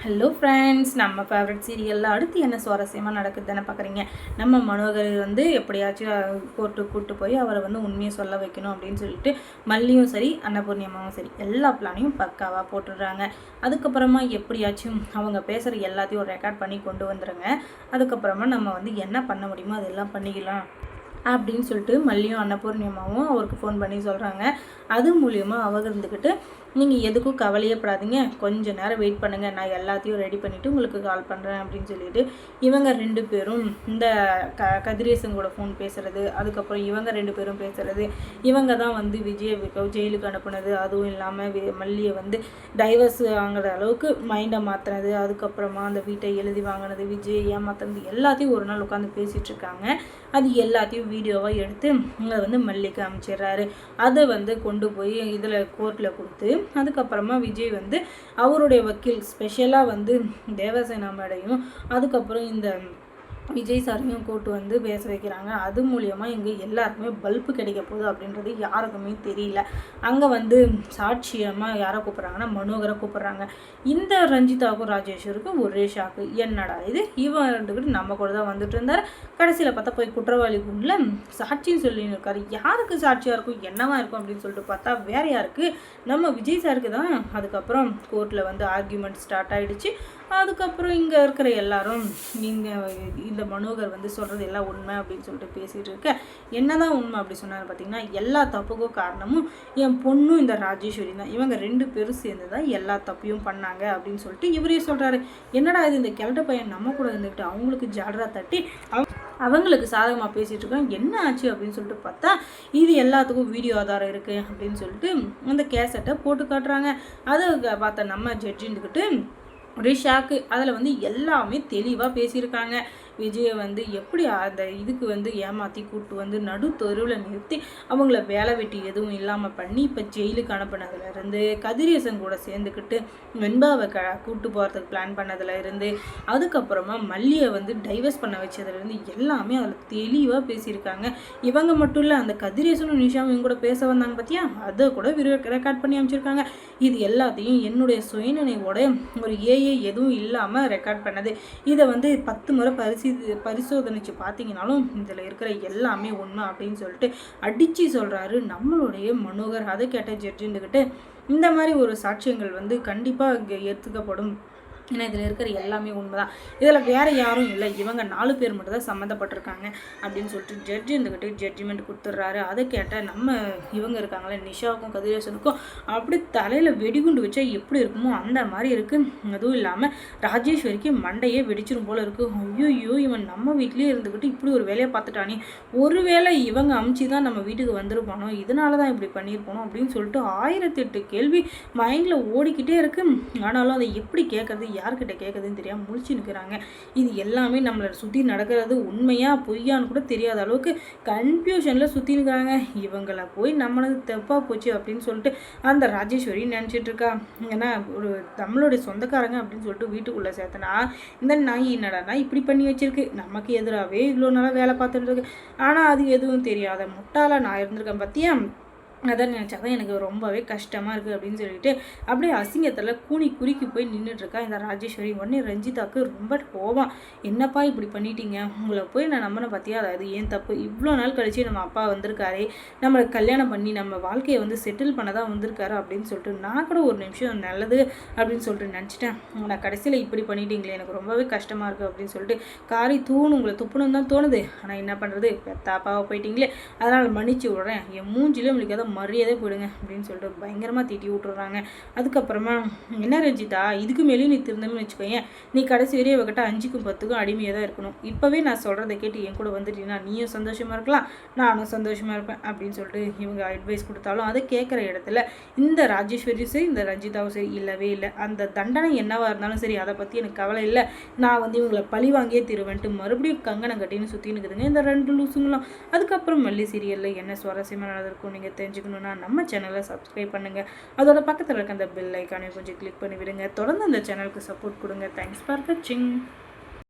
Hello friends, நம்ம favourite சீரியலில் அடுத்து என்ன சுவாரஸ்யமாக நடக்குதுன்னு பார்க்குறீங்க. நம்ம மனோகர் எப்படியாச்சும் கூட்டு போய் அவரை உண்மையை சொல்ல வைக்கணும் அப்படின்னு சொல்லிட்டு மல்லியும் சரி அன்னபூர்ணி அம்மாவும் சரி எல்லா பிளானையும் பக்காவாக போட்டுடுறாங்க. அதுக்கப்புறமா எப்படியாச்சும் அவங்க பேசுகிற எல்லாத்தையும் ரெக்கார்ட் பண்ணி கொண்டு வந்துடுங்க. அதுக்கப்புறமா நம்ம என்ன பண்ண முடியுமோ அதெல்லாம் பண்ணிக்கலாம் அப்படின்னு சொல்லிட்டு மல்லியும் அன்னபூர்ணி அம்மாவும் அவருக்கு ஃபோன் பண்ணி சொல்கிறாங்க. அது மூலியமாக அவங்க இருந்துக்கிட்டு நீங்கள் எதுக்கும் கவலையப்படாதீங்க, கொஞ்சம் நேரம் வெயிட் பண்ணுங்கள், நான் எல்லாத்தையும் ரெடி பண்ணிவிட்டு உங்களுக்கு கால் பண்ணுறேன் அப்படின்னு சொல்லிட்டு இவங்க 2 பேரும் இந்த கதிரேசன் கூட ஃபோன் பேசுகிறது, அதுக்கப்புறம் இவங்க 2 பேரும் பேசுகிறது, இவங்க தான் விஜயை ஜெயிலுக்கு அனுப்புனது, அதுவும் இல்லாமல் மல்லியை டைவர்ஸ் வாங்குற அளவுக்கு மைண்டை மாற்றினது, அதுக்கப்புறமா அந்த வீட்டை எழுதி வாங்கினது, விஜயை ஏமாத்தினது எல்லாத்தையும் ஒரு நாள் உட்காந்து பேசிகிட்டு இருக்காங்க. அது எல்லாத்தையும் வீடியோவாக எடுத்து அதை மல்லிக்கு அமைச்சிடுறாரு. அதை கொண்டு போய் இதில் கோர்ட்டில் கொடுத்து அதுக்கப்புறமா விஜய் அவருடைய வக்கீல் ஸ்பெஷலாக தேவசேனா மேடையும் அதுக்கப்புறம் இந்த விஜய் சாரையும் கூட்டு பேச வைக்கிறாங்க. அது மூலியமாக இங்கே எல்லாருக்குமே பல்பு கிடைக்க போகுது அப்படின்றது யாருக்குமே தெரியல. அங்கே சாட்சியமாக யாரை கூப்பிட்றாங்கன்னா மனோகரை கூப்பிட்றாங்க. இந்த ரஞ்சிதாவுக்கும் ராஜேஸ்வருக்கும் ஒரே ஷாக்கு, என்னடா இது, இவன் ரெண்டுக்கிட்டு நம்ம கூட தான் வந்துட்டு இருந்தார், கடைசியில் பார்த்தா போய் குற்றவாளி குண்டில் சாட்சின்னு சொல்லின்னு இருக்காரு. யாருக்கு சாட்சியாக இருக்கும், என்னவா இருக்கும் அப்படின்னு சொல்லிட்டு பார்த்தா வேற யாருக்கு, நம்ம விஜய் சாருக்கு தான். அதுக்கப்புறம் கோர்ட்டில் ஆர்கியூமெண்ட் ஸ்டார்ட் ஆகிடுச்சு. அதுக்கப்புறம் இங்கே இருக்கிற எல்லாரும் நீங்கள் இந்த மனோகர் சொல்கிறது எல்லாம் உண்மை அப்படின்னு சொல்லிட்டு பேசிகிட்டு இருக்க, என்னதான் உண்மை அப்படி சொன்னார் பார்த்தீங்கன்னா, எல்லா தப்புக்கும் காரணமும் என் பொண்ணும் இந்த ராஜேஸ்வரி தான், இவங்க 2 பேரும் சேர்ந்து தான் எல்லா தப்பையும் பண்ணாங்க அப்படின்னு சொல்லிட்டு இவரே சொல்கிறாரு. என்னடா இது, இந்த கிழட்ட பையன் நம்ம கூட இருந்துக்கிட்டு அவங்களுக்கு ஜாடரா தட்டி அவங்களுக்கு சாதகமாக பேசிகிட்டு இருக்கோம், என்ன ஆச்சு அப்படின்னு சொல்லிட்டு பார்த்தா இது எல்லாத்துக்கும் வீடியோ ஆதாரம் இருக்குது அப்படின்னு சொல்லிட்டு அந்த கேசட்டை போட்டு காட்டுறாங்க. அதை பார்த்த நம்ம ஜட்ஜின்னுக்கிட்டு ஒரே ஷாக்கு. அதில் எல்லாமே தெளிவாக பேசியிருக்காங்க. விஜயை எப்படி அந்த இதுக்கு ஏமாற்றி கூப்பிட்டு நடு தெருவில் நிறுத்தி அவங்கள வேலை வெட்டி எதுவும் இல்லாமல் பண்ணி இப்போ ஜெயிலுக்கு அனுப்பினதுலேருந்து, கதிரேசன் கூட சேர்ந்துக்கிட்டு வெண்பாவை கூப்பிட்டு போகிறதுக்கு பிளான் பண்ணதுலேருந்து, அதுக்கப்புறமா மல்லியை டைவர்ஸ் பண்ண வச்சதுலேருந்து எல்லாமே அதில் தெளிவாக பேசியிருக்காங்க. இவங்க மட்டும் இல்லை, அந்த கதிரேசனும் நிஷாவும் இவங்க கூட பேச வந்தாங்க பார்த்தியா, அதை கூட ரெக்கார்ட் பண்ணி அமைச்சிருக்காங்க. இது எல்லாத்தையும் என்னுடைய சுயநினைவோட ஒரு எதுவும் இல்லாமல் ரெக்கார்ட் பண்ணது. இதை 10 முறை பரிசோதனைச்சு பார்த்தீங்கன்னாலும் இதில் இருக்கிற எல்லாமே உண்மை அப்படின்னு சொல்லிட்டு அடித்து சொல்கிறாரு நம்மளுடைய மனோகர். அதை கேட்ட ஜட்ஜின்னுக்கிட்டு இந்த மாதிரி ஒரு சாட்சியங்கள் கண்டிப்பாக ஏற்றுக்கப்படும், ஏன்னா இதில் இருக்கிற எல்லாமே உண்மை தான், இதில் வேறு யாரும் இல்லை, இவங்க 4 பேர் மட்டும் தான் சம்மந்தப்பட்டிருக்காங்க அப்படின்னு சொல்லிட்டு ஜட்ஜி இருந்துக்கிட்டு ஜட்ஜ்மெண்ட் கொடுத்துட்றாரு. அதை கேட்டால் நம்ம இவங்க இருக்காங்களே நிஷாவுக்கும் கதிரேசனுக்கும் அப்படி தலையில் வெடிகுண்டு வச்சா எப்படி இருக்குமோ அந்த மாதிரி இருக்குது. அதுவும் இல்லாமல் ராஜேஸ்வரிக்கு மண்டையே வெடிச்சிரும் போல் இருக்குது. ஐயோ, இவன் நம்ம வீட்லேயே இருந்துக்கிட்டு இப்படி ஒரு வேலையை பார்த்துட்டானே, ஒருவேளை இவங்க அமுச்சு தான் நம்ம வீட்டுக்கு வந்துருப்பானோ, இதனால தான் இப்படி பண்ணியிருப்பானோ அப்படின்னு சொல்லிட்டு 1008 கேள்வி மைண்டில் ஓடிக்கிட்டே இருக்குது. ஆனாலும் அதை எப்படி கேட்குறது, யார்கிட்ட கேட்குதுன்னு தெரியாமல் முழிச்சு நிற்கிறாங்க. இது எல்லாமே நம்மளை சுற்றி நடக்கிறது உண்மையா பொய்யான்னு கூட தெரியாத அளவுக்கு கன்ஃபியூஷனில் சுற்றி நிற்கிறாங்க. இவங்களை போய் நம்மளது தப்பாக போச்சு அப்படின்னு சொல்லிட்டு அந்த ராஜேஸ்வரி நினச்சிட்டு இருக்கா. ஏன்னா ஒரு நம்மளுடைய சொந்தக்காரங்க அப்படின்னு சொல்லிட்டு வீட்டுக்குள்ளே சேர்த்தனா இந்த நாய் என்னடா இப்படி பண்ணி வச்சிருக்கு, நமக்கு எதிராகவே இவ்வளோ நாளாக வேலை பார்த்துட்டு இருக்கு, ஆனால் அது எதுவும் தெரியாத முட்டாளாக நான் இருந்திருக்கேன் பார்த்தியா, அதான் நினச்சாதான் எனக்கு ரொம்பவே கஷ்டமாக இருக்குது அப்படின்னு சொல்லிட்டு அப்படியே அசிங்கத்தில் கூனி குறுக்கி போய் நின்றுட்டுருக்கா இந்த ராஜேஸ்வரி. உடனே ரஞ்சிதாவுக்கு ரொம்ப கோபம், என்னப்பா இப்படி பண்ணிட்டீங்க, உங்களை போய் நான் நம்பின பார்த்தியா, அது ஏன் தப்பு, இவ்வளோ நாள் கழிச்சு நம்ம அப்பா வந்திருக்காரே, நம்மளை கல்யாணம் பண்ணி நம்ம வாழ்க்கையை செட்டில் பண்ண தான் வந்திருக்காரு அப்படின்னு சொல்லிட்டு நான் கூட ஒரு நிமிஷம் நல்லது அப்படின்னு சொல்லிட்டு நினச்சிட்டேன், நான் கடைசியில் இப்படி பண்ணிட்டீங்களே, எனக்கு ரொம்பவே கஷ்டமாக இருக்குது அப்படின்னு சொல்லிட்டு காரி உங்களை துப்புணும் தான் தோணுது, ஆனால் என்ன பண்ணுறது, பெத்தாப்பாவை போயிட்டீங்களே, அதனால் மன்னிச்சு விட்றேன், என் மூஞ்சிலே உங்களுக்கு மரியாதை போயிடுங்க அப்படின்னு சொல்லிட்டு பயங்கரமாக திட்டி விட்டுறாங்க. அதுக்கப்புறமா என்ன ரஞ்சிதா, இதுக்கு மேலே நீ திருந்தம்னு வச்சுக்கோங்க, நீ கடைசி வரையும் இவகிட்ட 5க்கும் 10க்கும் அடிமையாக தான் இருக்கணும், இப்போவே நான் சொல்கிறத கேட்டு என் கூட வந்துட்டீங்கன்னா நீயும் சந்தோஷமாக இருக்கலாம், நானும் சந்தோஷமாக இருப்பேன் அப்படின்னு சொல்லிட்டு இவங்க அட்வைஸ் கொடுத்தாலும் அதை கேட்குற இடத்துல இந்த ராஜேஸ்வரியும் சரி இந்த ரஞ்சிதாவும் சரி இல்லவே இல்லை. அந்த தண்டனை என்னவாக இருந்தாலும் சரி அதை பற்றி எனக்கு கவலை இல்லை, நான் இவங்களை பழி வாங்கியே திருவேன்ட்டு மறுபடியும் கங்கணம் கட்டின்னு சுற்றி நிற்குதுங்க இந்த 2 லூசுங்களும். அதுக்கப்புறம் மல்லி சீரியலில் என்ன சுவாரஸ்யமாக நடந்திருக்கும் நீங்கள் தெரிஞ்சுக்கணுன்னா நம்ம சேனலை சப்ஸ்கிரைப் பண்ணுங்கள், அதோட பக்கத்தில் இருக்க அந்த பெல் ஐக்கானை கொஞ்சம் கிளிக் பண்ணி விடுங்க, தொடர்ந்து அந்த சேனலுக்கு சப்போர்ட் கொடுங்க. தேங்க்ஸ் ஃபார் வாட்சிங்.